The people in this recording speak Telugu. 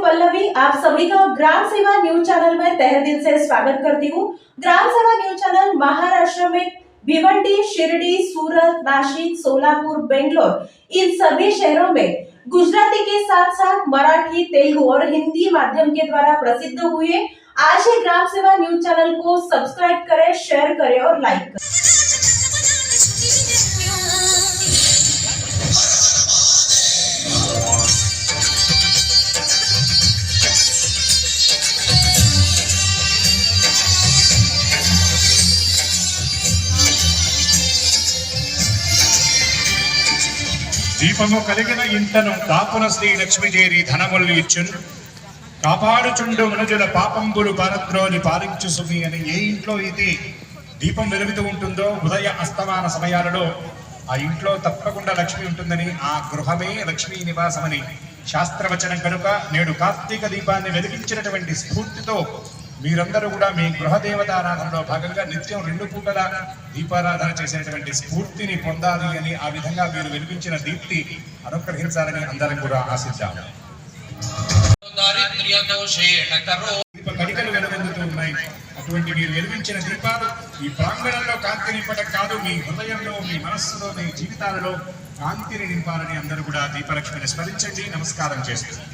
पल्लवी, आप सभी का ग्राम सेवा न्यूज चैनल में तहे दिल से स्वागत करती हूँ। ग्राम सेवा न्यूज चैनल महाराष्ट्र में भिवंडी, शिरडी, सूरत, नासिक, सोलापुर, बेंगलोर इन सभी शहरों में गुजराती के साथ साथ मराठी, तेलुगु और हिंदी माध्यम के द्वारा प्रसिद्ध हुए। आज ही ग्राम सेवा न्यूज चैनल को सब्सक्राइब करें, शेयर करें और लाइक करें। దీపము కలిగిన ఇంటను దాపున శ్రీ లక్ష్మీదేవి ధనములు ఇచ్చును కాపాడుచుండు మనుజుల పాపంబులు పారద్రోని పాలించు సుమి అని ఏ ఇంట్లో అయితే దీపం వెలుగుతూ ఉంటుందో ఉదయ అస్తమాన సమయాలలో ఆ ఇంట్లో తప్పకుండా లక్ష్మి ఉంటుందని, ఆ గృహమే లక్ష్మీ నివాసమని శాస్త్రవచనం కనుక నేడు కార్తీక దీపాన్ని వెలిగించినటువంటి స్ఫూర్తితో మీరందరూ కూడా మీ గృహ దేవతారాధనలో భాగంగా నిత్యం 2 పూటల దీపారాధన చేసేటువంటి స్ఫూర్తిని పొందాలి అని, ఆ విధంగా మీరు వెలిగించిన దీప్తి అనుగ్రహించాలని అందరం కూడా ఆశిద్దాం. దీప కడికలు వెలుగొందుతూ ఉన్నాయి. అటువంటి మీరు వెలిగించిన దీపాలు ఈ ప్రాంగణంలో కాంతి నింపడం కాదు, మీ హృదయంలో, మీ మనస్సులో, మీ జీవితాలలో కాంతిని నింపాలని అందరూ కూడా దీపలక్ష్మిని స్మరించండి, నమస్కారం చేస్తారు.